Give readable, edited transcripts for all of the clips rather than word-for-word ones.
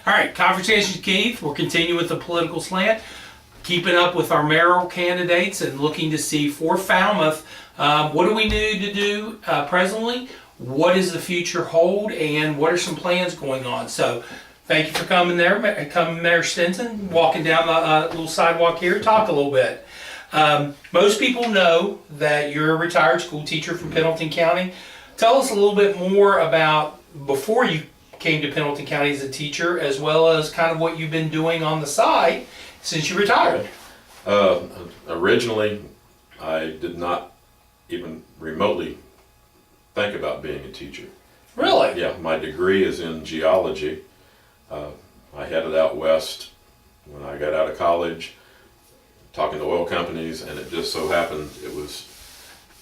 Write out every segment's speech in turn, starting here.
All right, Conversations with Keith. We're continuing with the political slant, keeping up with our mayoral candidates and looking to see for Falmouth, what do we need to do presently, what does the future hold, and what are some plans going on. So thank you for coming there, Mayor Stinson, walking down the little sidewalk here, talk a little bit. Most people know that you're a retired school teacher from Pendleton County. Tell us a little bit more about before you came to Pendleton County as a teacher, as well as kind of what you've been doing on the side since you retired. Originally, I did not even remotely think about being a teacher. Really? Yeah, my degree is in geology. I headed out west when I got out of college, talking to oil companies, and it just so happened it was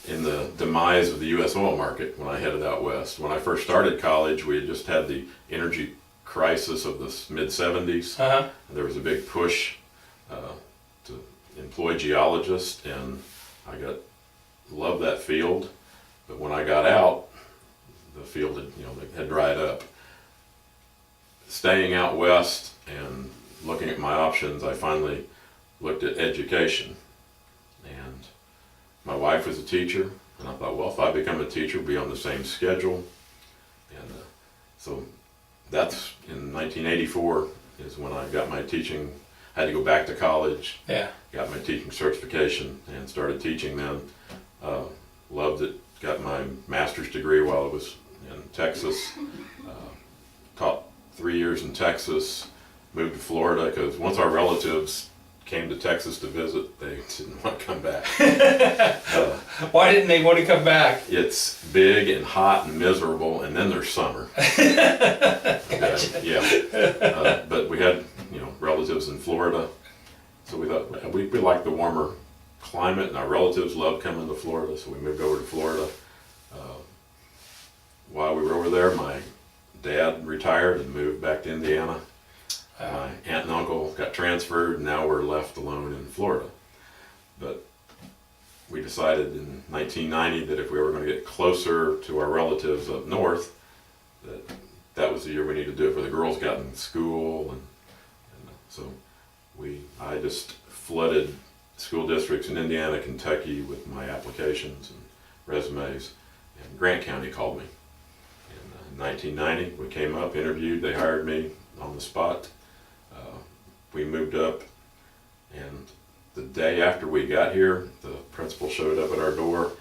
in the demise of the U.S. oil market when I headed out west. When I first started college, we had just had the energy crisis of the mid-'70s. And there was a big push to employ geologists, and I loved that field. But when I got out, the field had dried up. Staying out west and looking at my options, I finally looked at education. And my wife was a teacher, and I thought, well, if I become a teacher, we'll be on the same schedule. And so that's in 1984 is when I got my teaching. I had to go back to college. Yeah. Got my teaching certification and started teaching then. Loved it. Got my master's degree while I was in Texas. Taught 3 years in Texas. Moved to Florida because once our relatives came to Texas to visit, they didn't want to come back. Why didn't they want to come back? It's big and hot and miserable, and then there's summer. Gotcha. But we had relatives in Florida, so we thought we liked the warmer climate, and our relatives loved coming to Florida, so we moved over to Florida. While we were over there, my dad retired and moved back to Indiana. My aunt and uncle got transferred, and now we're left alone in Florida. But we decided in 1990 that if we were going to get closer to our relatives up north, that was the year we needed to do it, for the girls got in school, and so I just flooded school districts in Indiana, Kentucky with my applications and resumes, and Grant County called me. In 1990, we came up, interviewed, they hired me on the spot. We moved up, and the day after we got here, the principal showed up at our door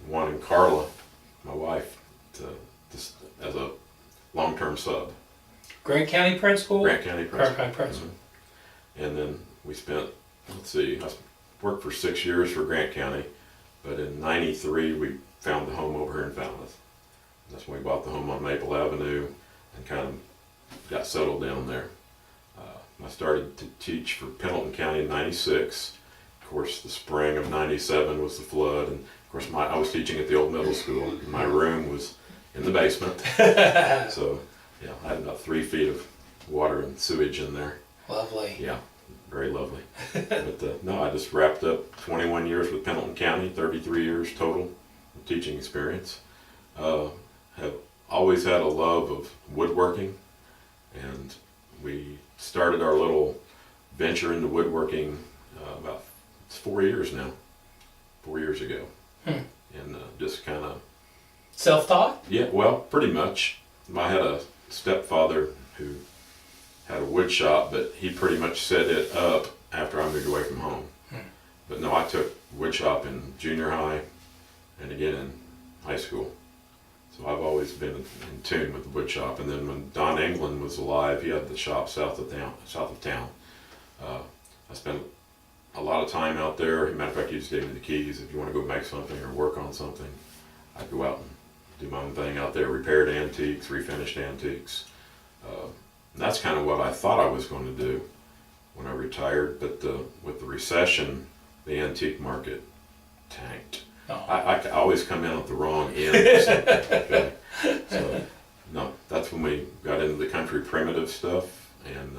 wanting Carla, my wife, just as a long-term sub. Grant County principal? Grant County principal. Mm-hmm. And then we spent, I worked for 6 years for Grant County, but in '93 we found the home over here in Falmouth. And that's when we bought the home on Maple Avenue and kind of got settled down there. I started to teach for Pendleton County in '96. Of course, the spring of '97 was the flood, and of course I was teaching at the old middle school. And my room was in the basement. So yeah, I had about 3 feet of water and sewage in there. Lovely. Yeah, very lovely. But no, I just wrapped up 21 years with Pendleton County, 33 years total of teaching experience. Have always had a love of woodworking, and we started our little venture into woodworking about 4 years now, 4 years ago. And just kind of... Self-taught? Yeah, well, pretty much. I had a stepfather who had a wood shop, but he pretty much set it up after I moved away from home. But no, I took wood shop in junior high and again in high school. So I've always been in tune with the wood shop. And then when Don England was alive, he had the shop south of town. I spent a lot of time out there. As a matter of fact, he just gave me the keys. If you want to go make something or work on something, I'd go out and do my own thing out there, repaired antiques, refinished antiques. And that's kind of what I thought I was going to do when I retired, but with the recession, the antique market tanked. Oh. I always come in at the wrong end of something. Okay? So, no, that's when we got into the country primitive stuff, and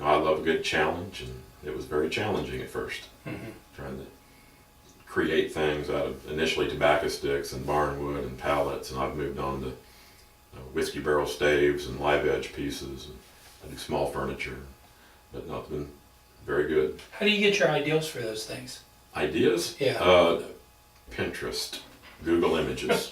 I love a good challenge, and it was very challenging at first, trying to create things out of initially tobacco sticks and barnwood and pallets, and I've moved on to whiskey barrel staves and live edge pieces, and I do small furniture, but not been very good. How do you get your ideals for those things? Ideas? Yeah. Pinterest, Google Images.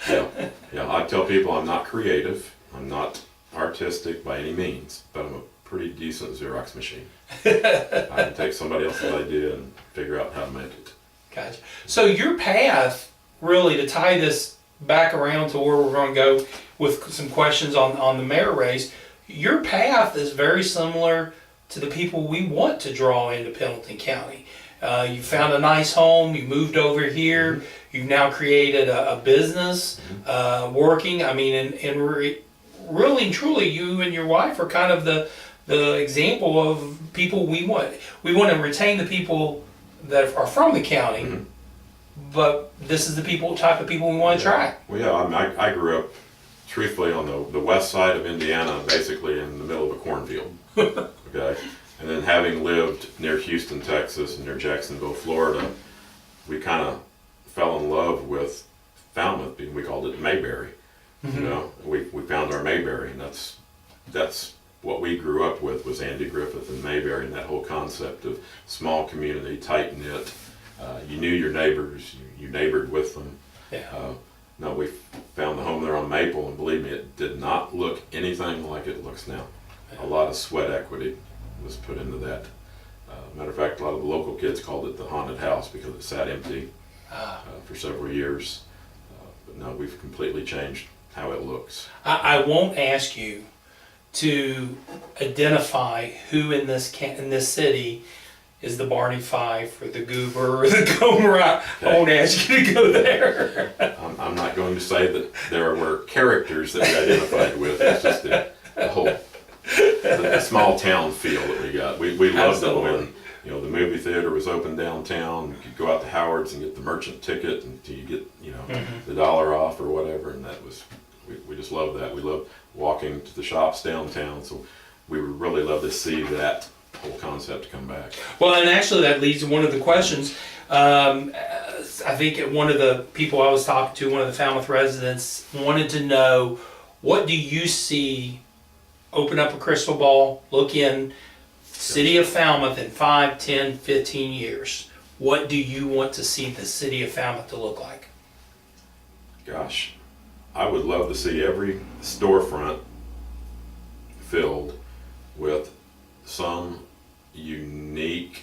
Yeah, I tell people I'm not creative, I'm not artistic by any means, but I'm a pretty decent Xerox machine. I can take somebody else's idea and figure out how to make it. Gotcha. So your path, really, to tie this back around to where we're going to go with some questions on the mayor race, your path is very similar to the people we want to draw into Pendleton County. You found a nice home, you moved over here, mm-hmm. You've now created a business, mm-hmm. Working. I mean, and really and truly, you and your wife are kind of the example of people we want. We want to retain the people that are from the county, mm-hmm. but this is the type of people we want to attract. Well, yeah, I grew up, truthfully, on the west side of Indiana, basically in the middle of a cornfield. Okay, and then having lived near Houston, Texas, and near Jacksonville, Florida, we kind of fell in love with Falmouth. We called it Mayberry. Mm-hmm. You know, we found our Mayberry, and that's what we grew up with, was Andy Griffith and Mayberry, and that whole concept of small community, tight knit. You knew your neighbors, you neighbored with them. Yeah. No, we found the home there on Maple, and believe me, it did not look anything like it looks now. A lot of sweat equity was put into that. Matter of fact, a lot of the local kids called it the haunted house because it sat empty for several years. But now we've completely changed how it looks. I won't ask you to identify who in this city is the Barney Fife or the Goober or the Gomer. I won't ask you to go there. I'm not going to say that there were characters that we identified with. It's just the whole the small town feel that we got. We loved it when the movie theater was open downtown. You could go out to Howard's and get the merchant ticket until you get mm-hmm. the $1 off or whatever, and that was we just loved that. We loved walking to the shops downtown, so we would really love to see that whole concept come back. Well, and actually that leads to one of the questions. I think one of the people I was talking to, one of the Falmouth residents, wanted to know, what do you see, open up a crystal ball, look in, city of Falmouth in 5, 10, 15 years. What do you want to see the city of Falmouth to look like? Gosh, I would love to see every storefront filled with some unique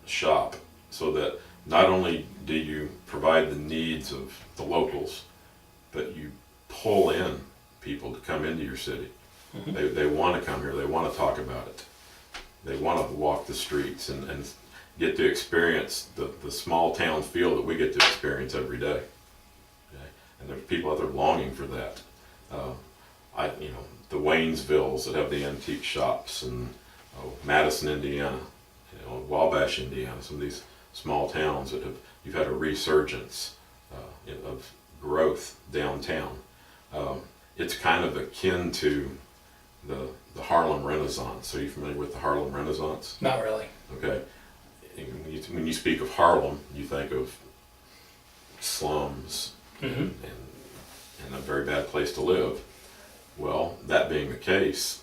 shop, so that not only do you provide the needs of the locals, but you pull in people to come into your city. Mm-hmm. They want to come here, they want to talk about it, they want to walk the streets and get to experience the small town feel that we get to experience every day. Okay? And there's people out there longing for that. The Waynesvilles that have the antique shops, and Madison, Indiana, Wabash, Indiana, some of these small towns that you've had a resurgence of growth downtown. It's kind of akin to the Harlem Renaissance. Are you familiar with the Harlem Renaissance? Not really. Okay. When you speak of Harlem, you think of slums, mm-hmm. and a very bad place to live. Well, that being the case,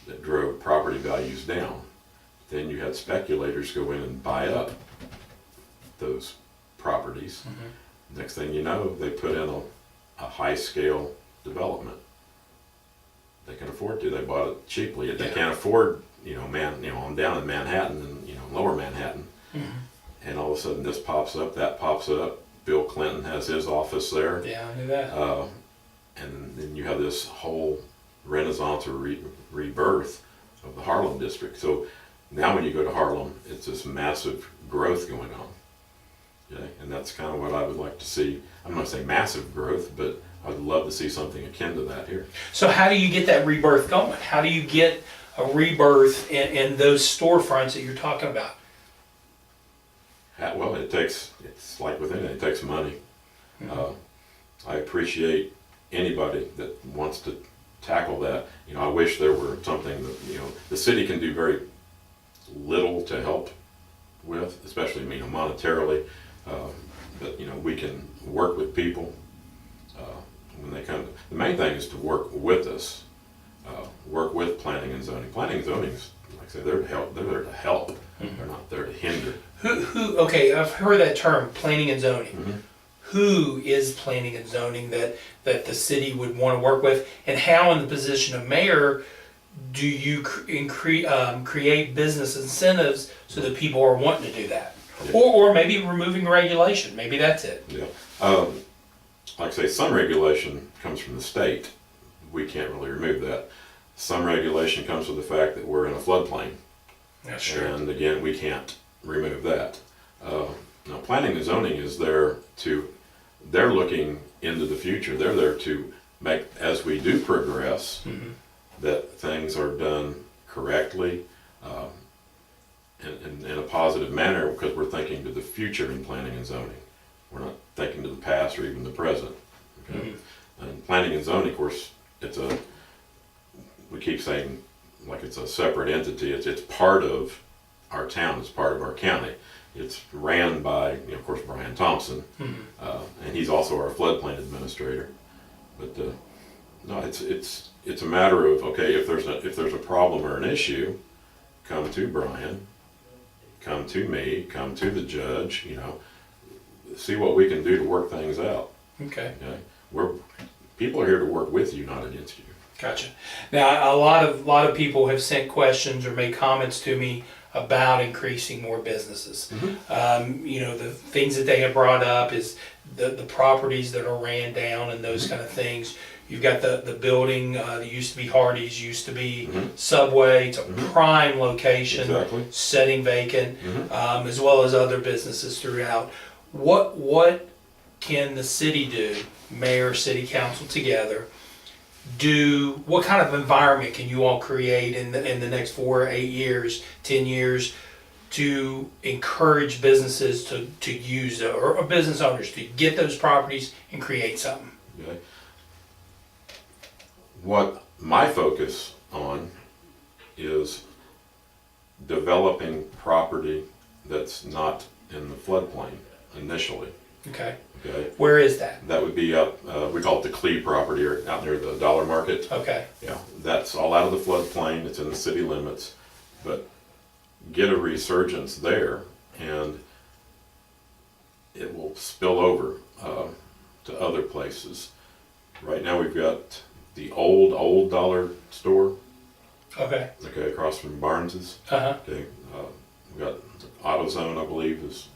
that drove property values down. Then you had speculators go in and buy up those properties. Mm-hmm. Next thing you know, they put in a high-scale development. They can afford to. They bought it cheaply. If they can't afford, I'm down in Manhattan and lower Manhattan, mm-hmm. and all of a sudden this pops up, that pops up. Bill Clinton has his office there. Yeah, I knew that. And then you have this whole renaissance or rebirth of the Harlem district. So now when you go to Harlem, it's this massive growth going on. Okay? And that's kind of what I would like to see. I'm not saying massive growth, but I'd love to see something akin to that here. So how do you get that rebirth going? How do you get a rebirth in those storefronts that you're talking about? Well, it's like with anything, it takes money. Mm-hmm. I appreciate anybody that wants to tackle that. I wish there were something that, the city can do very little to help with, especially, monetarily. But, we can work with people when they come. The main thing is to work with us. work with planning and zoning. Planning and zoning's, like I say, they're to help. They're there to help. They're not there to hinder. Okay, I've heard that term, planning and zoning. Mm-hmm. Who is planning and zoning that the city would want to work with, and how, in the position of mayor, do you create business incentives so that people are wanting to do that? Yeah. Or maybe removing regulation, maybe that's it. Yeah. Like I say, some regulation comes from the state. We can't really remove that. Some regulation comes with the fact that we're in a floodplain. That's true. And again, we can't remove that. Now, planning and zoning is there they're looking into the future. They're there to make, as we do progress, that things are done correctly, in a positive manner, because we're thinking to the future in planning and zoning. We're not thinking to the past or even the present. Okay? And planning and zoning, of course, we keep saying like it's a separate entity. It's part of our town. It's part of our county. It's ran by, of course, Brian Thompson, and he's also our floodplain administrator. But no, it's a matter of, okay, if there's a problem or an issue, come to Brian, come to me, come to the judge. See what we can do to work things out. Okay. People are here to work with you, not against you. Gotcha. Now, a lot of people have sent questions or made comments to me about increasing more businesses. The things that they have brought up is the properties that are ran down and those kind of things. You've got the building that used to be Hardee's, used to be Subway. It's a prime location, Exactly. sitting vacant, as well as other businesses throughout. What can the city do, mayor, city council together, what kind of environment can you all create in the next 4, 8 years, 10 years to encourage businesses to use or business owners to get those properties and create something? Okay. What my focus on is developing property that's not in the floodplain initially. Okay. Okay. Where is that? That would be up, we call it the Clee property, or out near the Dollar Market. Okay. Yeah, that's all out of the floodplain. It's in the city limits, but get a resurgence there, and it will spill over to other places. Right now, we've got the old dollar store. Okay. Okay, across from Barnes's. Okay, we've got AutoZone, I believe, is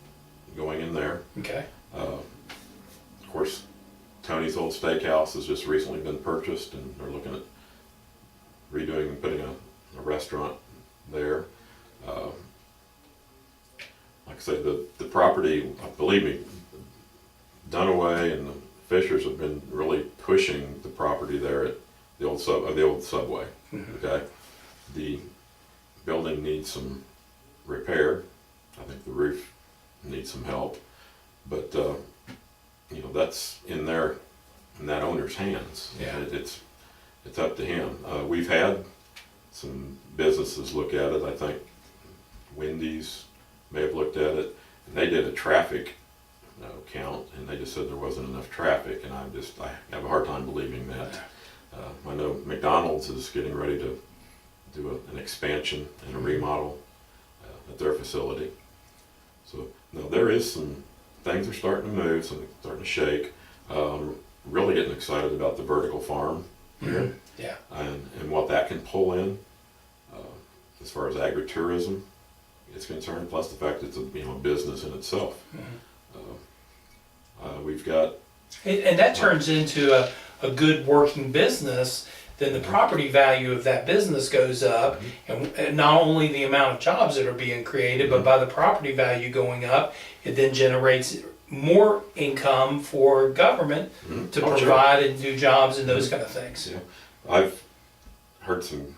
going in there. Okay. Of course, Tony's Old Steakhouse has just recently been purchased, and they're looking at redoing and putting a restaurant there. Like I say, the property, believe me, Dunaway and the Fishers have been really pushing the property there at the old Subway. Okay, the building needs some repair. I think the roof needs some help, but that's in that owner's hands. Yeah. It's up to him. We've had some businesses look at it. I think Wendy's may have looked at it, and they did a traffic count, and they just said there wasn't enough traffic, and I have a hard time believing that. I know McDonald's is getting ready to do an expansion and a remodel at their facility. So no, there is things are starting to move, starting to shake. Really getting excited about the vertical farm here. Yeah. And what that can pull in as far as agritourism is concerned, plus the fact it's a business in itself. We've got, and that turns into a good working business. Then the property value of that business goes up, and not only the amount of jobs that are being created, but by the property value going up, it then generates more income for government to provide and do jobs and those kind of things. Yeah, I've heard some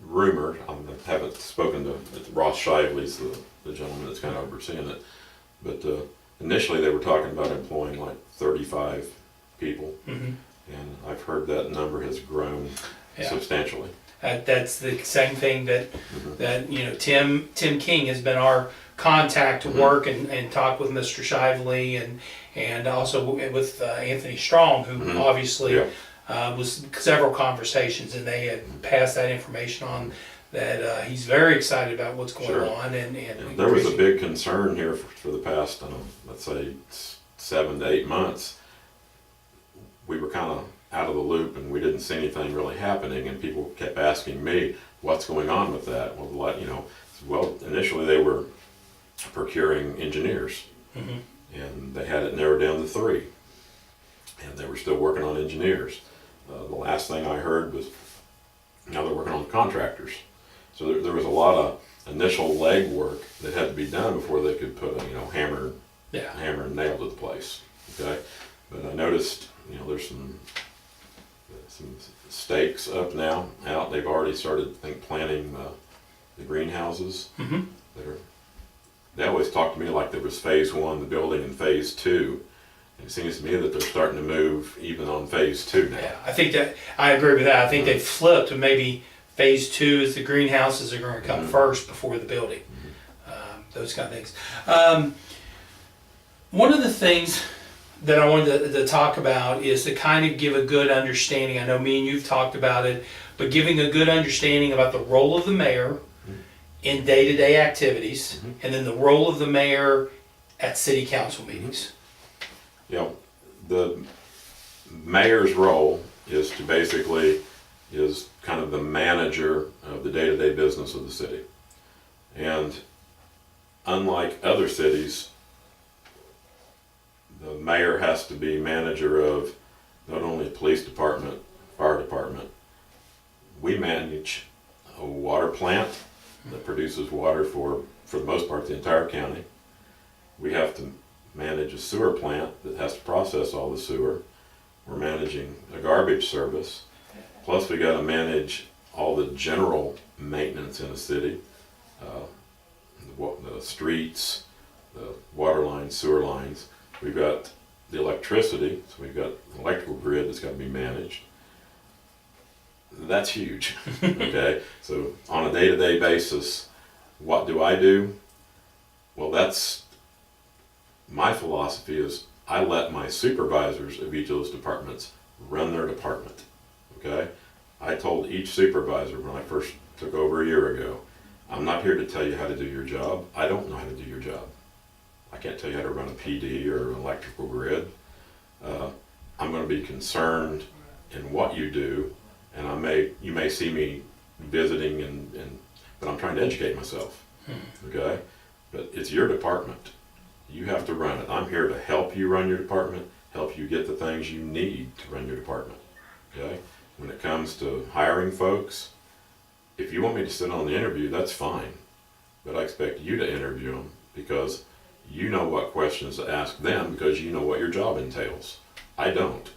rumor. I haven't spoken to Ross Shively's the gentleman that's kind of overseeing it, but initially they were talking about employing like 35 people. And I've heard that number has grown substantially. That's the same thing that Tim King has been our contact to work and talk with Mr. Shively and also with Anthony Strong, who obviously was several conversations, and they had passed that information on, that he's very excited about what's going Sure. on. And There was a big concern here for the past, let's say 7 to 8 months. We were kind of out of the loop and we didn't see anything really happening, and people kept asking me, what's going on with that? Well, initially they were procuring engineers, and they had it narrowed down to 3, and they were still working on engineers. The last thing I heard was now they're working on contractors. So there was a lot of initial legwork that had to be done before they could put a hammer and nail to the place. Okay, but I noticed there's some stakes up now out. They've already started planting the greenhouses. They always talk to me like there was phase 1, the building, and phase 2. And it seems to me that they're starting to move even on phase 2 now. Yeah, I think that I agree with that. I think they flipped, and maybe phase 2 is the greenhouses are going to come first before the building. Those kind of things. One of the things that I wanted to talk about is to kind of give a good understanding. I know me and you've talked about it, but giving a good understanding about the role of the mayor in day-to-day activities, and then the role of the mayor at city council meetings. The mayor's role is to basically is kind of the manager of the day-to-day business of the city. And unlike other cities, the mayor has to be manager of not only the police department, fire department. We manage a water plant that produces water for the most part, the entire county. We have to manage a sewer plant that has to process all the sewer. We're managing a garbage service. Plus we got to manage all the general maintenance in a city, the streets, the water lines, sewer lines. We've got the electricity, so we've got an electrical grid that's got to be managed. That's huge, okay? So on a day-to-day basis, what do I do? Well, that's my philosophy is I let my supervisors of each of those departments run their department, okay? I told each supervisor when I first took over a year ago, I'm not here to tell you how to do your job. I don't know how to do your job. I can't tell you how to run a PD or an electrical grid. I'm going to be concerned in what you do, and you may see me visiting, but I'm trying to educate myself, okay? But it's your department. You have to run it. I'm here to help you run your department, help you get the things you need to run your department, okay? When it comes to hiring folks, if you want me to sit on the interview, that's fine, but I expect you to interview them because you know what questions to ask them because you know what your job entails. I don't,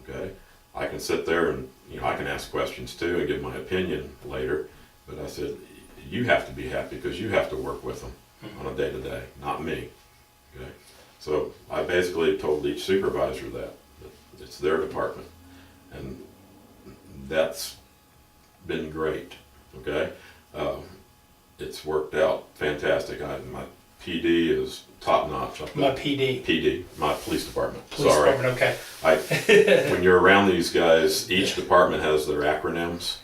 okay? I can sit there and, I can ask questions too and give my opinion later, but I said, you have to be happy because you have to work with them on a day-to-day, not me, okay? So I basically told each supervisor that it's their department, and that's been great, okay? It's worked out fantastic. My PD is top notch. My PD, my police department. Department, okay. When you're around these guys, each department has their acronyms.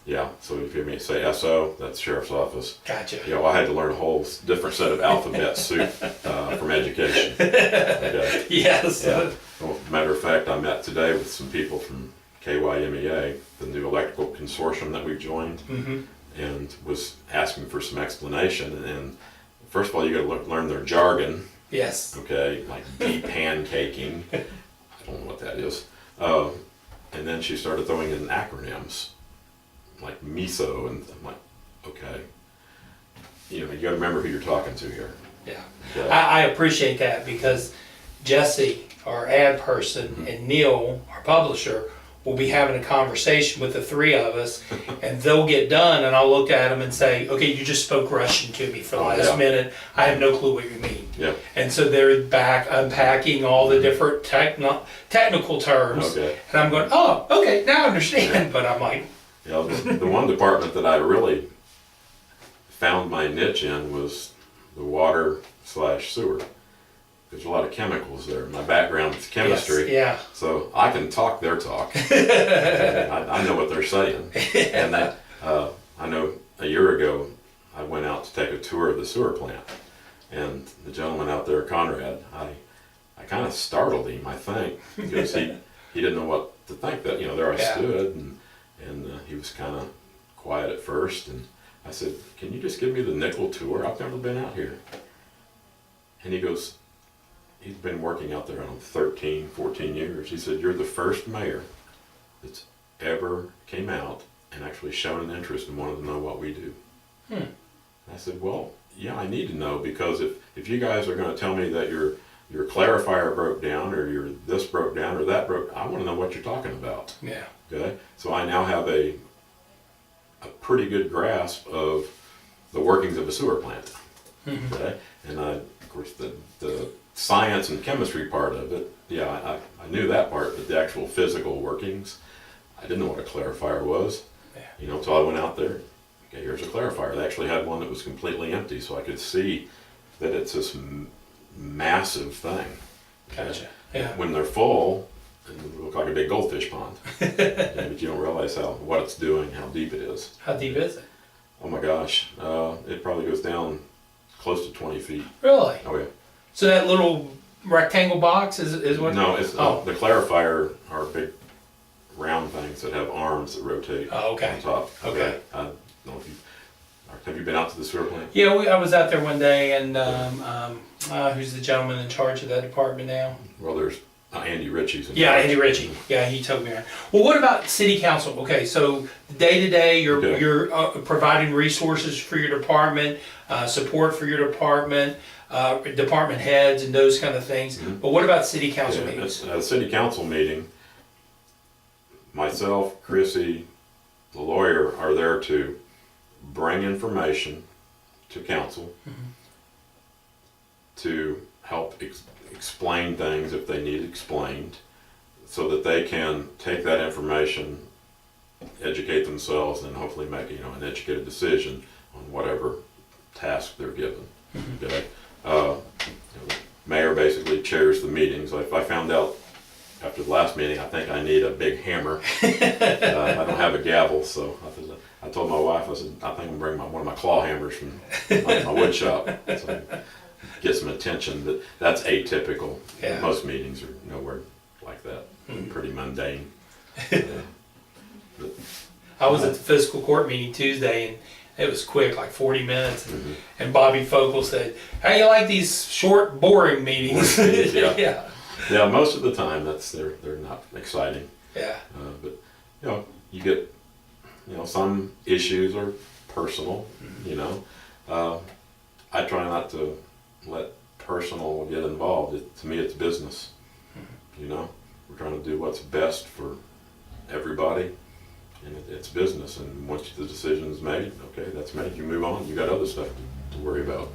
Yeah, so if you hear me say SO, that's Sheriff's Office. Gotcha. I had to learn a whole different set of alphabet soup from education. Okay. Yes. Yeah. Well, matter of fact, I met today with some people from KYMEA, the new electrical consortium that we've joined, and was asking for some explanation. And first of all, you got to learn their jargon. Yes. Okay, like de-pancaking. I don't know what that is. And then she started throwing in acronyms, like MISO, and I'm like, okay. You got to remember who you're talking to here. Yeah. Okay? I appreciate that because Jesse, our ad person, and Neil, our publisher, will be having a conversation with the 3 of us, and they'll get done, and I'll look at them and say, okay, you just spoke Russian to me for the last minute. I have no clue what you mean. Yeah. And so they're back unpacking all the different technical terms. Okay. And I'm going, oh, okay, now I understand. But I'm like, The one department that I really found my niche in was the water/sewer. there's a lot of chemicals there. My background is chemistry. Yes, yeah. So I can talk their talk. I know what they're saying. And that, I know a year ago, I went out to take a tour of the sewer plant. And the gentleman out there, Conrad, I kind of startled him, I think, because he didn't know what to think. That, there I stood, and he was kind of quiet at first. And I said, "Can you just give me the nickel tour? I've never been out here." And he goes, he's been working out there, I don't know, 13, 14 years. He said, "You're the first mayor that's ever came out and actually shown an interest and wanted to know what we do." I said, "Well, yeah, I need to know, because if you guys are going to tell me that your clarifier broke down, or your this broke down, or that broke, I want to know what you're talking about." Yeah. Okay? So I now have a pretty good grasp of the workings of a sewer plant. Okay? And of course, the science and chemistry part of it, yeah, I knew that part, but the actual physical workings, I didn't know what a clarifier was. Yeah. So I went out there, okay, here's a clarifier. They actually had one that was completely empty, so I could see that it's this massive thing. Okay? Gotcha. Yeah. When they're full, it look like a big goldfish pond. But you don't realize what it's doing, how deep it is. How deep is it? Oh my gosh, it probably goes down close to 20 feet. Really? Oh yeah. So that little rectangle box is what? No, it's the clarifier are big round things that have arms that rotate Oh, okay. on top. Okay. I don't know if have you been out to the sewer plant? Yeah, I was out there one day, and who's the gentleman in charge of that department now? Well, there's Andy Ritchie's in Yeah, charge. Andy Ritchie. Yeah, he took me around. Well, what about city council? Okay, so day to day, you're providing resources for your department, support for your department, department heads, and those kind of things. But what about city council meetings? At a city council meeting, myself, Chrissy, the lawyer are there to bring information to council, to help explain things if they need explained, so that they can take that information, educate themselves, and hopefully make an educated decision on whatever task they're given. Okay? Mayor basically chairs the meetings. If I found out after the last meeting, I think I need a big hammer. I don't have a gavel, so I told my wife, I said, I think I'm bringing one of my claw hammers from my wood shop, so I get some attention. But that's atypical. Yeah. Most meetings are nowhere like that. Pretty mundane. I was at the fiscal court meeting Tuesday, and it was quick, like 40 minutes. And Bobby Fogle said, "How you like these short, boring meetings?" Yeah. Yeah, most of the time they're not exciting. Yeah. But you get some issues are personal. I try not to let personal get involved. To me, it's business. We're trying to do what's best for everybody, and it's business. And once the decision's made, okay, that's made. You move on. You got other stuff to worry about.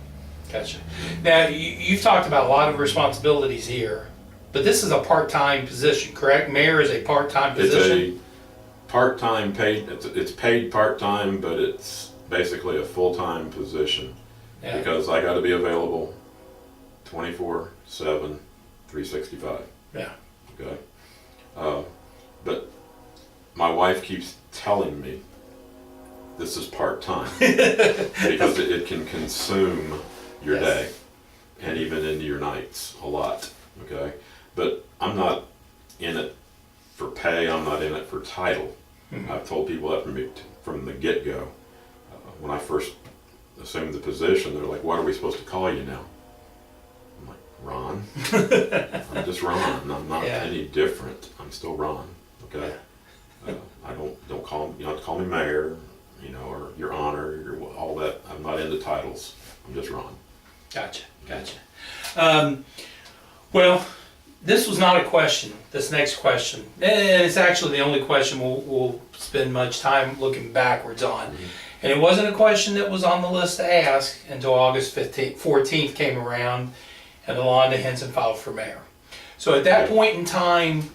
Gotcha. Now you've talked about a lot of responsibilities here. But this is a part-time position, correct? Mayor is a part-time position? It's a part-time paid, it's paid part-time, but it's basically a full-time position. Yeah. Because I gotta be available 24/7, 365. Yeah. Okay? But my wife keeps telling me this is part-time. Because it can consume your day, and even into your nights a lot. Okay? But I'm not in it for pay. I'm not in it for title. I've told people that from the get-go. When I first assumed the position, they're like, "What are we supposed to call you now?" I'm like, "Ron." I'm just Ron. I'm not any different. I'm still Ron. Okay. I don't call you don't have to call me mayor, or your honor, or all that. I'm not into titles. I'm just Ron. Gotcha. Well, this was not a question, this next question. And it's actually the only question we'll spend much time looking backwards on. And it wasn't a question that was on the list to ask until August 14th came around and Alonda Henson filed for mayor. So at that point in time,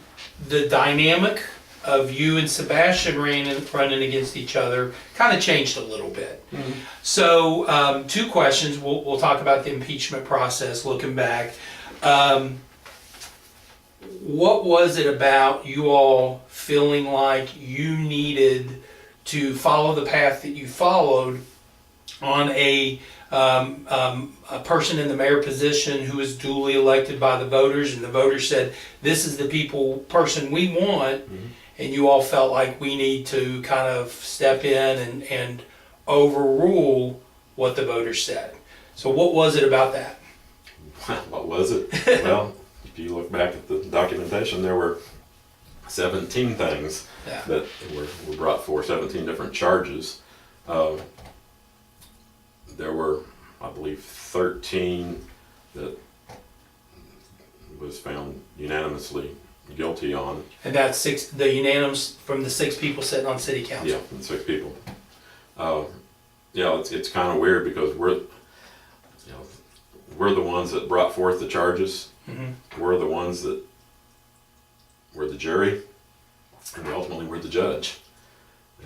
the dynamic of you and Sebastian running against each other kind of changed a little bit. So two questions. We'll talk about the impeachment process looking back. What was it about you all feeling like you needed to follow the path that you followed on a person in the mayor position who was duly elected by the voters, and the voters said, this is the person we want, and you all felt like we need to kind of step in and overrule what the voters said? So what was it about that? What was it? Well, if you look back at the documentation, there were 17 things that were brought for, 17 different charges. There were, I believe, 13 that was found unanimously guilty on. And that's the unanimous from the 6 people sitting on city council. Yeah, from 6 people. Yeah, it's kind of weird because we're the ones that brought forth the charges. We're the ones that were the jury, and ultimately we're the judge.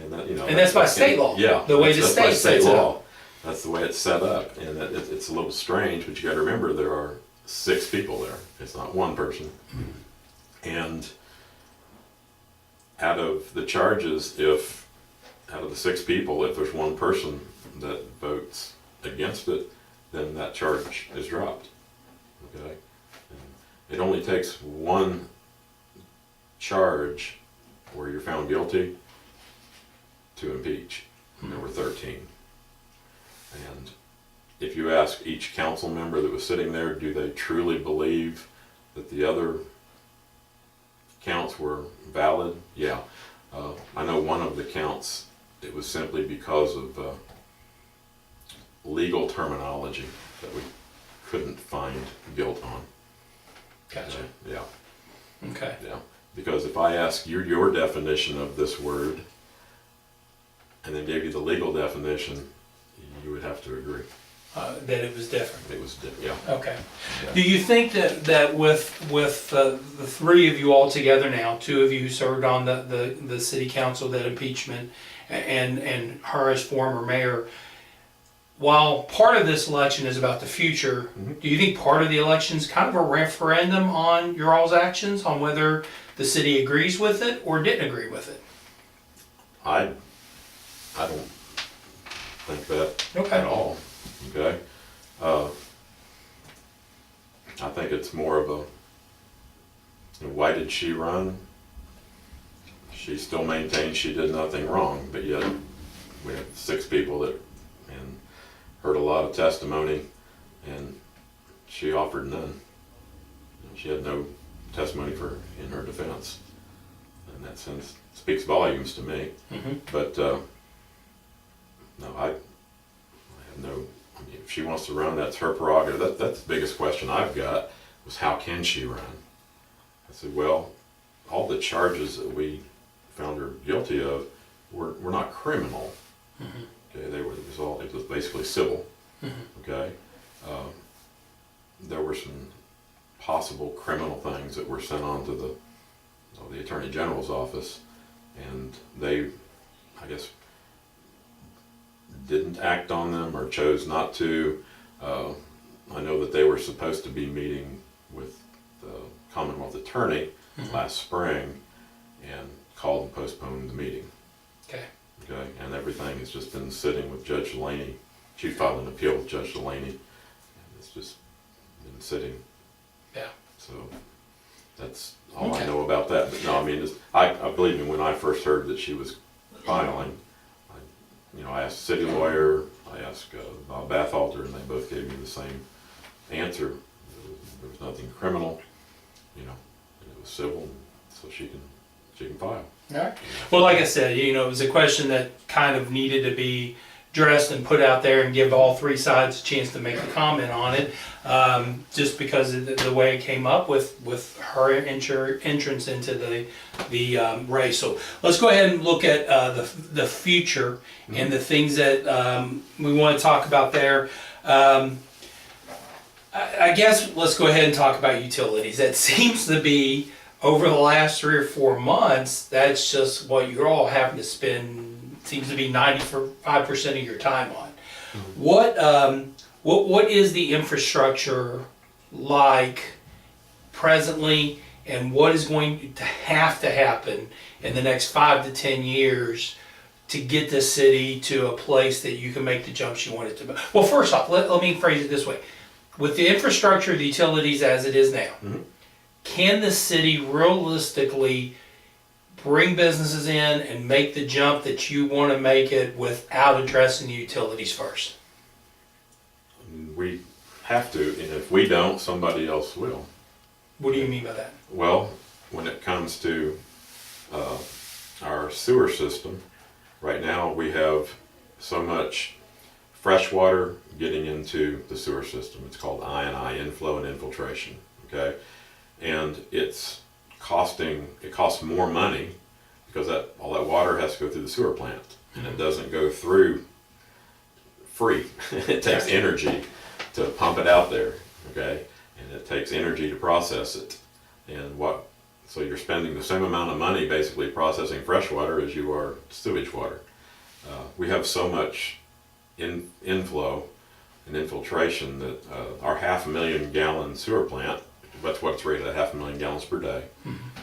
And that, and that's by state law. Yeah, the way the state sets it up. That's the way it's set up, and it's a little strange. But you got to remember there are 6 people there. It's not one person. And out of the charges, out of the 6 people, if there's one person that votes against it, then that charge is dropped. Okay? And it only takes one charge where you're found guilty to impeach. And there were 13. And if you ask each council member that was sitting there, do they truly believe that the other counts were valid? Yeah. I know one of the counts, it was simply because of legal terminology that we couldn't find guilt on. Gotcha. Yeah. Okay. Yeah. Because if I ask you your definition of this word and then gave you the legal definition, you would have to agree. That it was different. It was different, yeah. Okay. Yeah. Do you think that with the 3 of you all together now, 2 of you who served on the city council, that impeachment, and her as former mayor, while part of this election is about the future, do you think part of the election is kind of a referendum on your all's actions, on whether the city agrees with it or didn't agree with it? I don't think that at all. Okay. I think it's more of why did she run? She still maintains she did nothing wrong, but yet we have 6 people that heard a lot of testimony, and she offered none. She had no testimony in her defense. In that sense, speaks volumes to me. But no, I have no. I mean, if she wants to run, that's her prerogative. That's the biggest question I've got was how can she run? I said, well, all the charges that we found her guilty of were not criminal. Okay, it was basically civil. Okay, there were some possible criminal things that were sent on to the Attorney General's office, and they, I guess, didn't act on them or chose not to. I know that they were supposed to be meeting with the Commonwealth Attorney last spring and called and postponed the meeting. Okay, and everything has just been sitting with Judge Delaney. She filed an appeal with Judge Delaney, and it's just been sitting. Yeah. So that's all I know about that. But no, I mean, I believe me, when I first heard that she was filing, I asked the city lawyer, I asked Bob Bathalter, and they both gave me the same answer. There was nothing criminal, and it was civil, so she can file. All right. Well, like I said, it was a question that kind of needed to be addressed and put out there and give all 3 sides a chance to make a comment on it, just because of the way it came up with her entrance into the race. So let's go ahead and look at the future and the things that we want to talk about there. I guess let's go ahead and talk about utilities. That seems to be, over the last 3 or 4 months, that's just what you're all having to spend, seems to be 95% of your time on. What is the infrastructure like presently and what is going to happen in the next 5 to 10 years to get this city to a place that you can make the jumps you want it to be? Well, first off, let me phrase it this way. With the infrastructure, the utilities as it is now, can the city realistically bring businesses in and make the jump that you want to make it without addressing the utilities first? We have to, and if we don't, somebody else will. What do you mean by that? Well, when it comes to our sewer system, right now we have so much fresh water getting into the sewer system. It's called I&I, inflow and infiltration, okay? And it costs more money because all that water has to go through the sewer plant, and it doesn't go through free. It takes energy to pump it out there, okay? And it takes energy to process it. So you're spending the same amount of money basically processing fresh water as you are sewage water. We have so much inflow and infiltration that our 500,000 gallon sewer plant, that's what it's rated at, 500,000 gallons per day.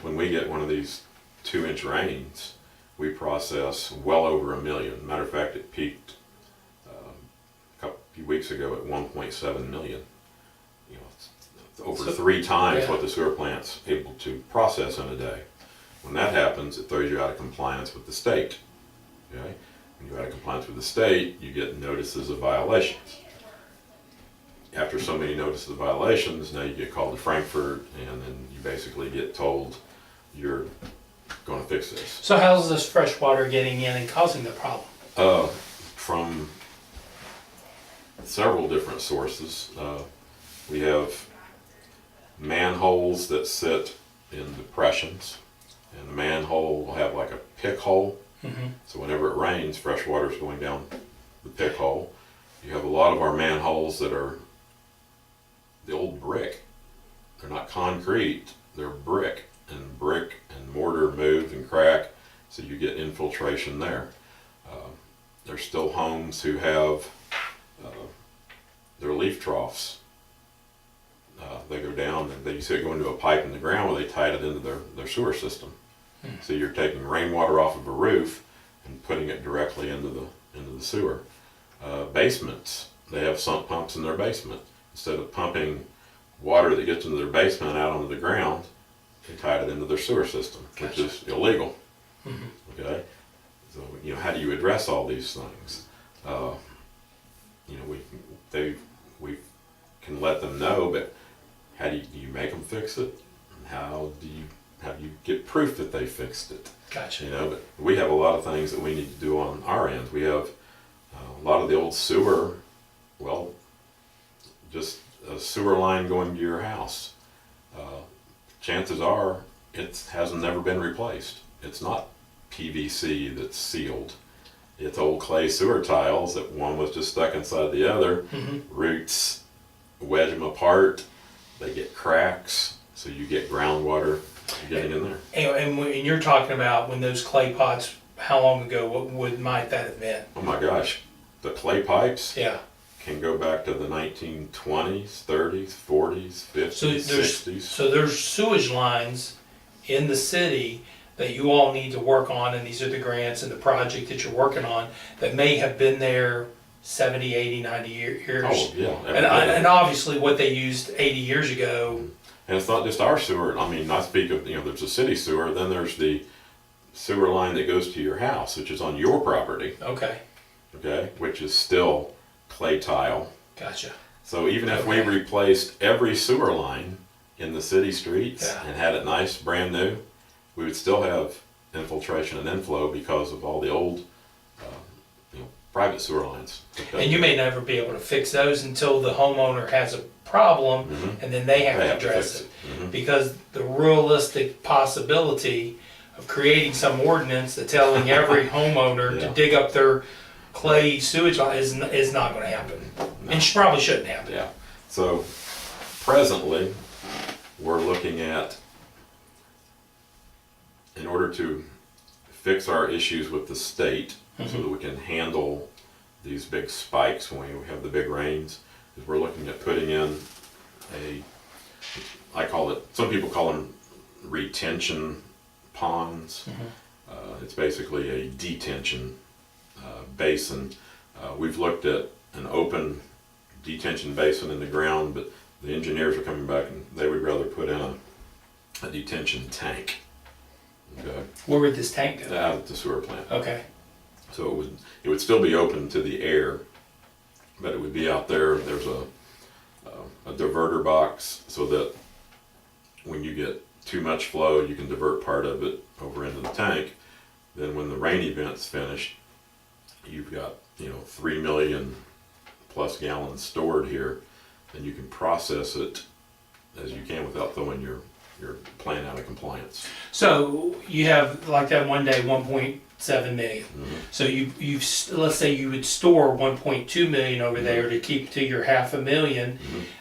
When we get one of these 2-inch rains, we process well over 1 million. Matter of fact, it peaked a few weeks ago at 1.7 million. You know, it's over 3 times what the sewer plant's able to process in a day. When that happens, it throws you out of compliance with the state. Okay? When you're out of compliance with the state, you get notices of violations. After so many notices of violations, now you get called to Frankfurt, and then you basically get told you're going to fix this. So how's this fresh water getting in and causing the problem? From several different sources. We have manholes that sit in depressions, and the manhole will have like a pick hole. So whenever it rains, fresh water is going down the pick hole. You have a lot of our manholes that are the old brick. They're not concrete, they're brick and mortar move and crack, so you get infiltration there. There's still homes who have their leaf troughs. They go down and you see it go into a pipe in the ground where they tied it into their sewer system. So you're taking rainwater off of a roof and putting it directly into the sewer. Basements, they have sump pumps in their basement. Instead of pumping water that gets into their basement out onto the ground, they tied it into their sewer system, which is illegal. Okay, so how do you address all these things? We can let them know, but how do you make them fix it? And how do you get proof that they fixed it? Gotcha. But we have a lot of things that we need to do on our end. We have a lot of the old sewer, just a sewer line going to your house. Chances are it hasn't never been replaced. It's not PVC that's sealed. It's old clay sewer tiles that one was just stuck inside the other. Roots wedge them apart. They get cracks, so you get groundwater getting in there. And you're talking about when those clay pots, how long ago might that have been? Oh my gosh, the clay pipes Yeah. can go back to the 1920s, 30s, 40s, 50s, 60s. So there's sewage lines in the city that you all need to work on, and these are the grants and the project that you're working on that may have been there 70, 80, 90 years. Oh, yeah. And obviously what they used 80 years ago. And it's not just our sewer. I mean, I speak of, there's a city sewer, then there's the sewer line that goes to your house, which is on your property. Okay. Okay, which is still clay tile. Gotcha. So even if we replaced every sewer line in the city streets and had it nice, brand new, we would still have infiltration and inflow because of all the old private sewer lines. And you may never be able to fix those until the homeowner has a problem, and then they have to address it. Because the realistic possibility of creating some ordinance that telling every homeowner to dig up their clay sewage line is not going to happen. No. And probably shouldn't happen. Yeah. So presently, we're looking at, in order to fix our issues with the state, so that we can handle these big spikes when we have the big rains, is we're looking at putting in I call it, some people call them retention ponds. It's basically a detention basin. We've looked at an open detention basin in the ground, but the engineers are coming back and they would rather put in a detention tank. Okay. Where would this tank go? Out at the sewer plant. Okay. So it would still be open to the air, but it would be out there. There's a diverter box so that when you get too much flow, you can divert part of it over into the tank. Then when the rain event's finished, you've got 3 million plus gallons stored here, and you can process it as you can without throwing your plant out of compliance. So you have like that one day 1.7 million. So you've let's say you would store 1.2 million over there to keep to your $500,000.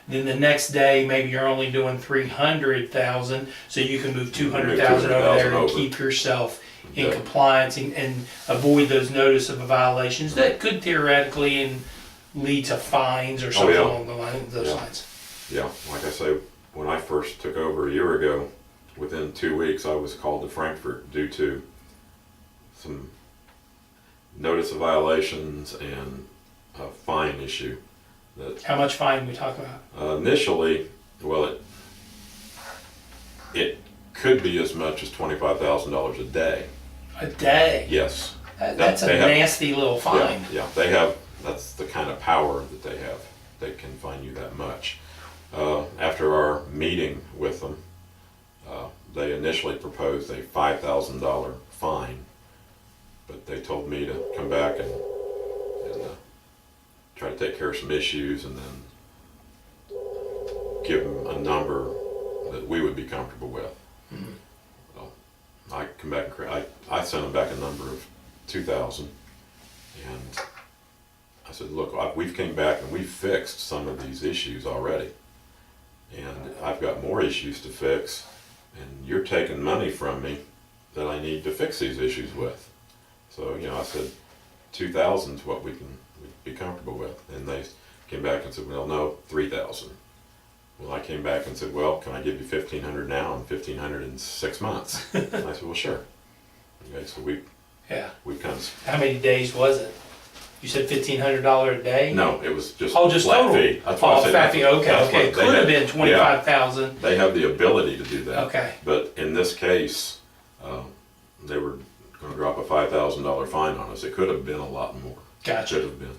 Then the next day maybe you're only doing 300,000, so you can move 200,000 over there and keep yourself in compliance and avoid those notice of violations that could theoretically lead to fines or something along those lines. Yeah, like I say, when I first took over a year ago, within 2 weeks I was called to Frankfurt due to some notice of violations and a fine issue. How much fine we talk about? Initially, well, it could be as much as $25,000 a day. A day? Yes. That's a nasty little fine. Yeah, they have, that's the kind of power that they have. They can fine you that much. After our meeting with them, they initially proposed a $5,000 fine, but they told me to come back and try to take care of some issues and then give them a number that we would be comfortable with. Well, I come back and I sent them back a number of 2,000, and I said, look, we've came back and we've fixed some of these issues already, and I've got more issues to fix, and you're taking money from me that I need to fix these issues with. So, I said 2,000 is what we'd be comfortable with. And they came back and said, well, no, 3,000. Well, I came back and said, well, can I give you 1,500 now and 1,500 in 6 months? And I said, well, sure. Okay, so we've kind of... How many days was it? You said $1,500 a day? No, it was just just flat total. fee. That's what I said. Flat fee. Okay. It could have been 25,000. They have the ability to do that. Okay. But in this case, they were going to drop a $5,000 fine on us. It could have been a lot more. Gotcha. Could have been.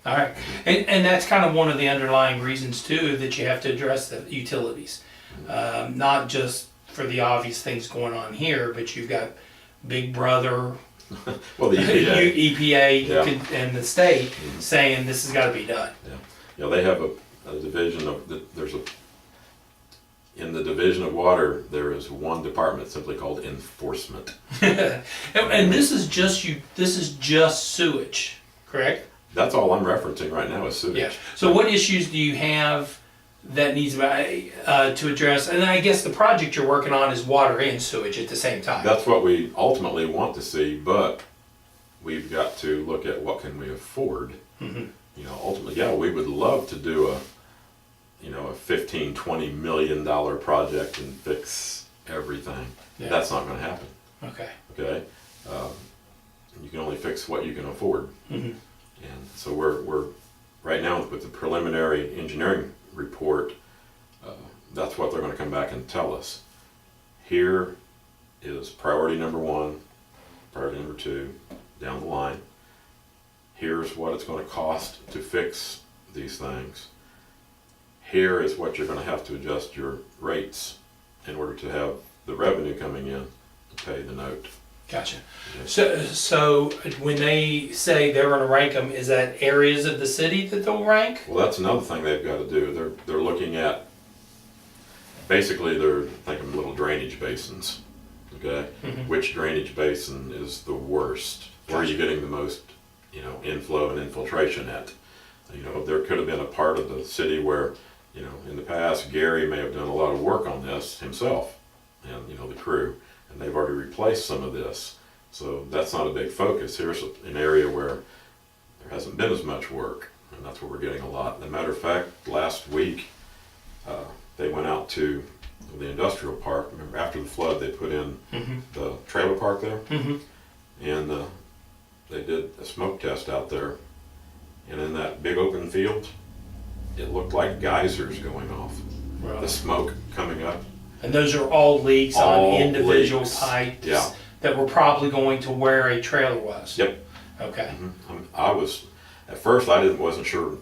All right. And that's kind of one of the underlying reasons too that you have to address the utilities. Not just for the obvious things going on here, but you've got Big Brother, well, the EPA, and the state saying this has got to be done. Yeah, they have a division of in the division of water, there is one department simply called enforcement. And this is just sewage, correct? That's all I'm referencing right now is sewage. Yeah. So what issues do you have that needs to address? And I guess the project you're working on is water and sewage at the same time. That's what we ultimately want to see, but we've got to look at what can we afford. Ultimately, we would love to do a $15-20 million project and fix everything. Yeah. That's not going to happen. Okay. You can only fix what you can afford. And so we're right now with the preliminary engineering report. That's what they're going to come back and tell us. Here is priority number 1, priority number 2, down the line. Here's what it's going to cost to fix these things. Here is what you're going to have to adjust your rates in order to have the revenue coming in to pay the note. Gotcha. So when they say they're going to rank them, is that areas of the city that they'll rank? Well, that's another thing they've got to do. They're looking at, basically they're thinking little drainage basins. Okay, which drainage basin is the worst? Where are you getting the most, inflow and infiltration at? There could have been a part of the city where, in the past, Gary may have done a lot of work on this himself, and the crew, and they've already replaced some of this. So that's not a big focus. Here's an area where there hasn't been as much work, and that's where we're getting a lot. As a matter of fact, last week, they went out to the industrial park. Remember, after the flood, they put in Mm-hmm. the trailer park there, Mm-hmm. and they did a smoke test out there. And in that big open field, it looked like geysers going off. Right. The smoke coming up. And those are all leaks All on individual leaks. pipes Yeah. that were probably going to where a trailer was. Yep. Okay. I was, at first wasn't sure.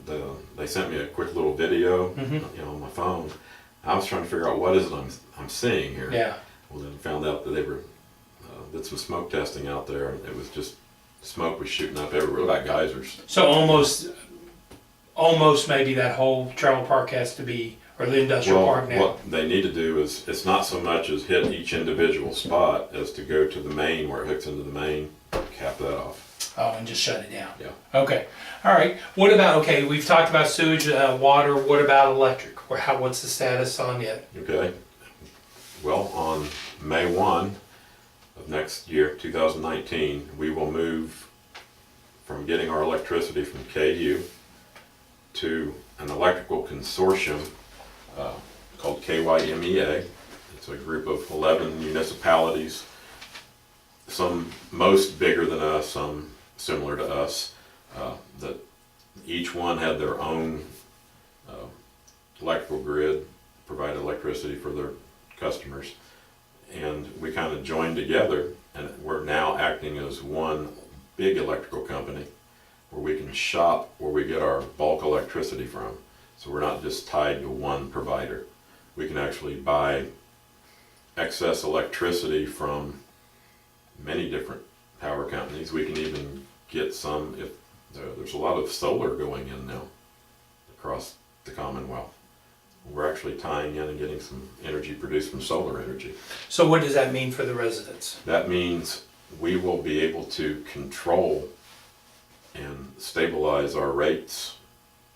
They sent me a quick little video, Mhm. on my phone. I was trying to figure out what is it I'm seeing here. Yeah. Well, then found out that they were did some smoke testing out there, and it was just smoke was shooting up everywhere like geysers. So almost maybe that whole trailer park has to be, or the industrial park now. What they need to do is, it's not so much as hit each individual spot as to go to the main where it hooks into the main, cap that off. Oh, and just shut it down. Yeah. Okay. All right. What about, okay, we've talked about sewage, water. What about electric? What's the status on it? Okay. Well, on May 1 of next year, 2019, we will move from getting our electricity from KU to an electrical consortium called KYMEA. It's a group of 11 municipalities, some most bigger than us, some similar to us, that each one had their own electrical grid, provided electricity for their customers. And we kind of joined together, and we're now acting as one big electrical company where we can shop where we get our bulk electricity from. So we're not just tied to one provider. We can actually buy excess electricity from many different power companies. We can even get some, if there's a lot of solar going in now across the Commonwealth. We're actually tying in and getting some energy produced from solar energy. So what does that mean for the residents? That means we will be able to control and stabilize our rates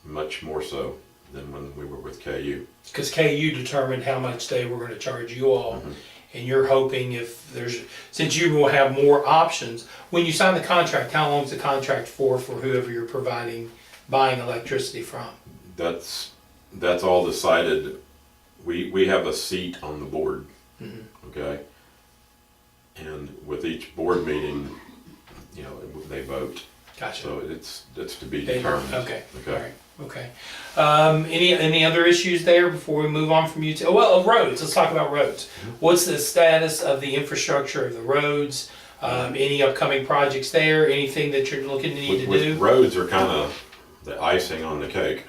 much more so than when we were with KU. Because KU determined how much they were going to charge you all. Mhm. And you're hoping since you will have more options, when you sign the contract, how long is the contract for whoever you're buying electricity from? That's all decided. We have a seat on the board, Mhm. okay? And with each board meeting, they vote. Gotcha. So it's to be They- determined. Okay, all Okay. right, okay. Any other issues there before we move on from roads, let's talk about roads. What's the status of the infrastructure of the roads? Any upcoming projects there, anything that you're looking to need to With do? roads are kind of the icing on the cake.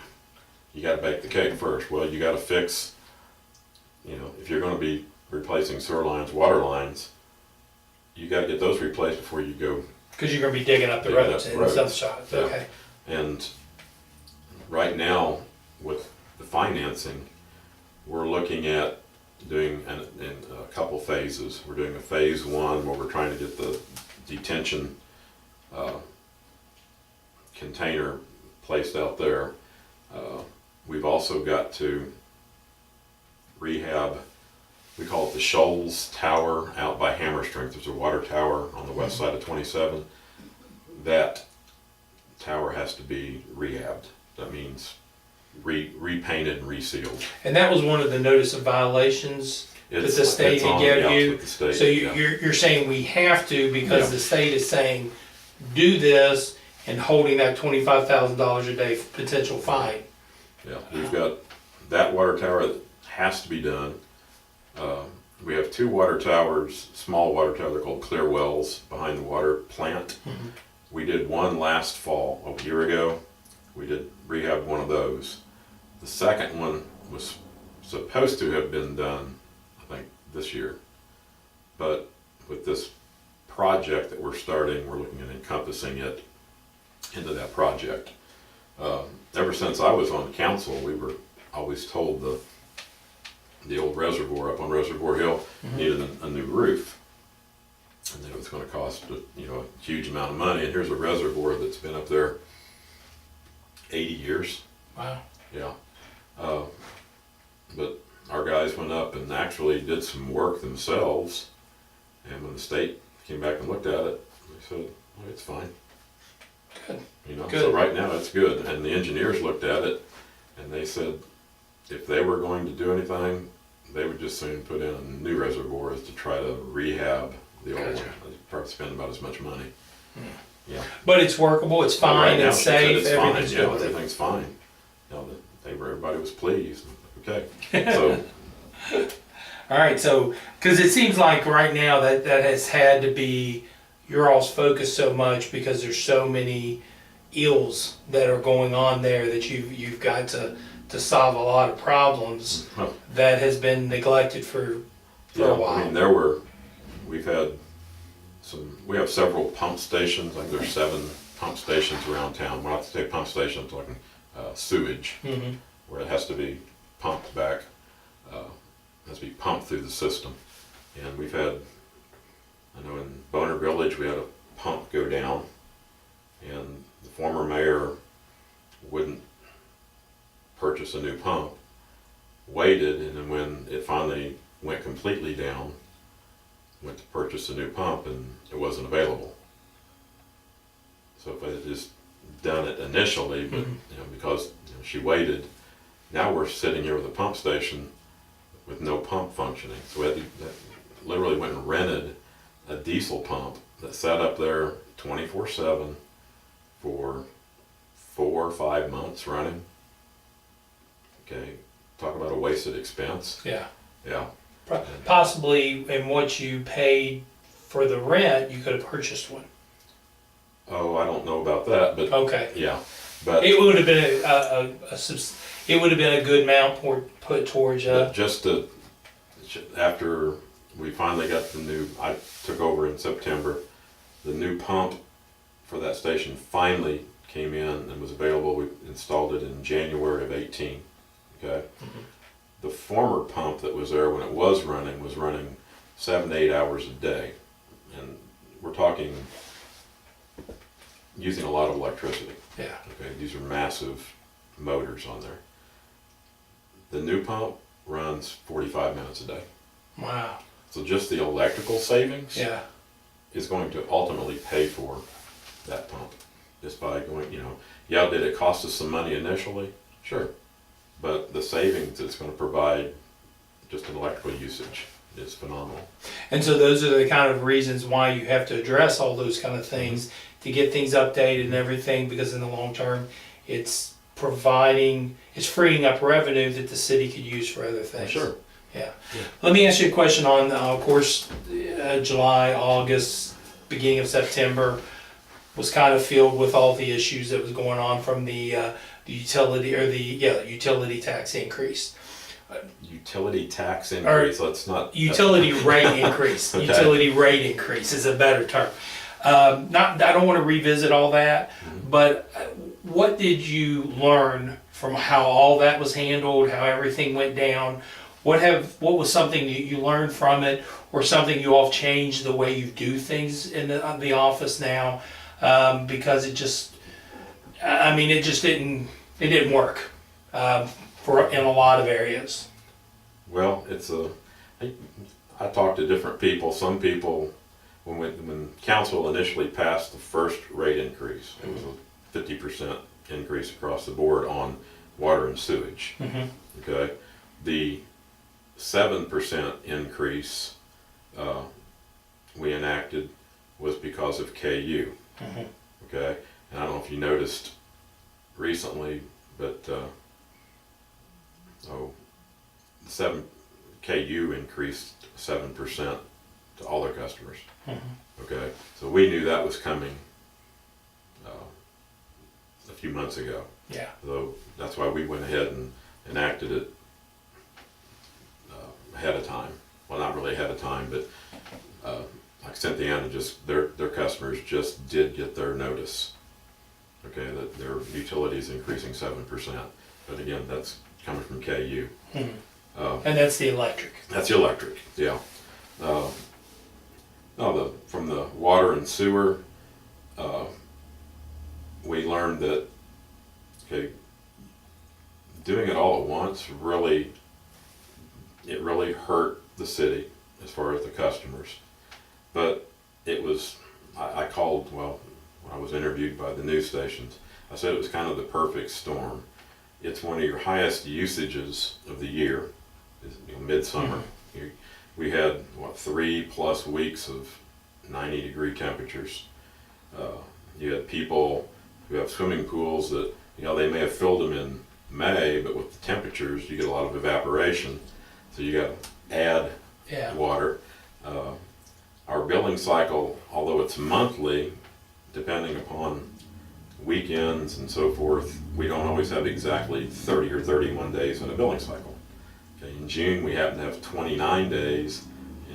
You gotta bake the cake first. Well, you gotta fix, if you're gonna be replacing sewer lines, water lines, you gotta get those replaced before you go. Because you're gonna be digging up the Digging roads up in roads. some shots, Yeah. okay. And right now, with the financing, we're looking at doing in a couple phases. We're doing a phase one where we're trying to get the detention container placed out there. We've also got to rehab, we call it the Shoals Tower out by Hammerstrength. There's a water tower on the west side of 27. That tower has to be rehabbed. That means repainted and resealed. And that was one of the notice of violations that the state had given you. With the state, So yeah. you're saying we have to because Yeah. the state is saying, do this and holding that $25,000 a day potential fine. Yeah, we've got that water tower that has to be done. We have two water towers, small water towers, they're called clear wells behind the water plant. Mm-hmm. We did one last fall, a year ago. We did rehab one of those. The second one was supposed to have been done, I think, this year. But with this project that we're starting, we're looking at encompassing it into that project. Ever since I was on council, we were always told the old reservoir up on Reservoir Hill needed a new roof, and that it was going to cost a huge amount of money. And here's a reservoir that's been up there 80 years. Wow. Yeah. But our guys went up and actually did some work themselves, and when the state came back and looked at it, they said, "Oh, it's fine." Good. So Good. right now it's good. And the engineers looked at it and they said, if they were going to do anything, they would just soon put in a new reservoir as to try to rehab the old one. They'd probably spend about as much money. Yeah. But it's workable, it's But right fine, now, it's she said safe, it's fine. everything's Yeah, good with it. everything's fine. You know, everybody was pleased. Okay. So, All right, so, because it seems like right now that has had to be your all's focus so much because there's so many ills that are going on there that you've got to solve a lot of problems that has been neglected for yeah, a while. I mean, we have several pump stations. I think there's 7 pump stations around town. When I say pump stations, I'm talking sewage, where it has to be pumped back, has to be pumped through the system. And we've had, I know in Boner Village, we had a pump go down, and the former mayor wouldn't purchase a new pump, waited, and then when it finally went completely down, went to purchase a new pump, and it wasn't available. So if I had just done it initially, but because she waited, now we're sitting here with a pump station with no pump functioning. So we had literally went and rented a diesel pump that sat up there 24/7 for 4 or 5 months running. Okay, talk about a wasted expense. Yeah. Yeah. Possibly in what you paid for the rent, you could have purchased one. Oh, I don't know about that, but Okay. yeah, but It would have been it would have been a good amount put towards but just after we finally got I took over in September, the new pump for that station finally came in and was available. We installed it in January of 18. Okay. The former pump that was there when it was running 7 to 8 hours a day, and we're talking using a lot of electricity. Yeah. Okay, these are massive motors on there. The new pump runs 45 minutes a day. Wow. So just the electrical savings Yeah. is going to ultimately pay for that pump. Just by going, yeah, did it cost us some money initially? Sure. But the savings it's going to provide just in electrical usage is phenomenal. And so those are the kind of reasons why you have to address all those kind of things to get things updated and everything, because in the long term, it's freeing up revenue that the city could use for other things. Sure. Yeah. Let me ask you a question on, of course, July, August, beginning of September was kind of filled with all the issues that was going on from the utility tax increase. Utility tax increase, let's not... Utility rate increase. Okay. Utility rate increase is a better term. I don't want to revisit all that, but what did you learn from how all that was handled, how everything went down? What was something that you learned from it, or something you all changed the way you do things in the office now? Because it just didn't work in a lot of areas. Well, I talked to different people. Some people, when council initially passed the first rate increase, it was a 50% increase across the board on water and sewage. Okay, the 7% increase we enacted was because of KU. Okay, and I don't know if you noticed recently, but KU increased 7% to all their customers. Okay, so we knew that was coming a few months ago. Yeah. So that's why we went ahead and enacted it ahead of time. Well, not really ahead of time, but like Cynthiana, just their customers just did get their notice. Okay, that their utilities increasing 7%. But again, that's coming from KU. And that's the electric. That's the electric, yeah. From the water and sewer, we learned that doing it all at once really hurt the city as far as the customers. But it was, I called, when I was interviewed by the news stations, I said it was kind of the perfect storm. it's one of your highest usages of the year, is, midsummer. We had, 3+ weeks of 90-degree temperatures. You had people who have swimming pools that, they may have filled them in May, but with the temperatures, you get a lot of evaporation. So you got to add water. Our billing cycle, although it's monthly, depending upon weekends and so forth, we don't always have exactly 30 or 31 days in a billing cycle. Okay, in June, we happen to have 29 days.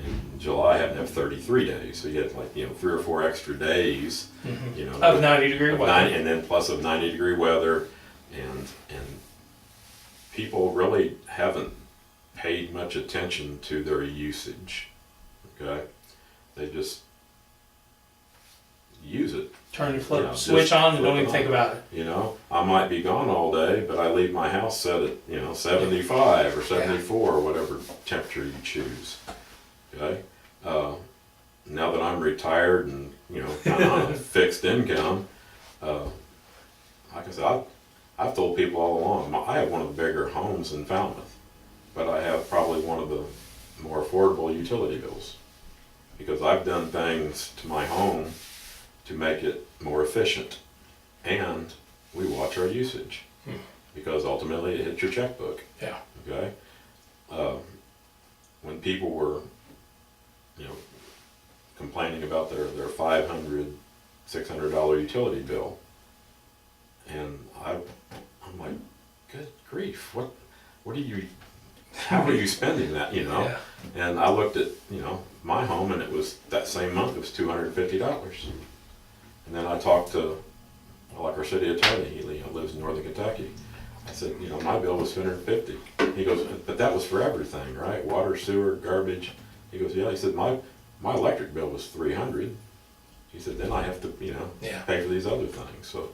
In July, I happen to have 33 days. So you get 3 or 4 extra days, of 90-degree weather. And then plus of 90-degree weather. And people really haven't paid much attention to their usage. Okay? They just use it. Turn the switch on and don't even think about it. I might be gone all day, but I leave my house set at 75 or 74 or whatever temperature you choose. Okay? Now that I'm retired and kind of on a fixed income, like I said, I've told people all along, I have one of the bigger homes in Falmouth, but I have probably one of the more affordable utility bills, because I've done things to my home to make it more efficient, and we watch our usage, because ultimately it hits your checkbook. Yeah. Okay? When people were, complaining about their $500, $600 utility bill, and I'm like, good grief, what are you, how are you spending that, Yeah. And I looked at, my home, and it was, that same month, it was $250. And then I talked to, our city attorney, he lives in northern Kentucky. I said, my bill was $250. He goes, but that was for everything, right? Water, sewer, garbage. He goes, yeah. He said, my electric bill was $300. He said, then I have to, pay for these other things. So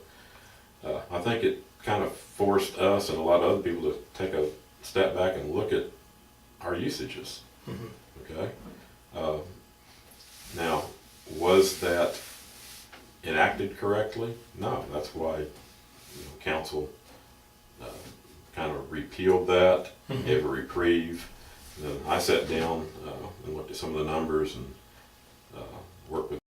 I think it kind of forced us and a lot of other people to take a step back and look at our usages. Okay? Now, was that enacted correctly? No. That's why council kind of repealed that, gave a reprieve. And then I sat down and looked at some of the numbers and worked with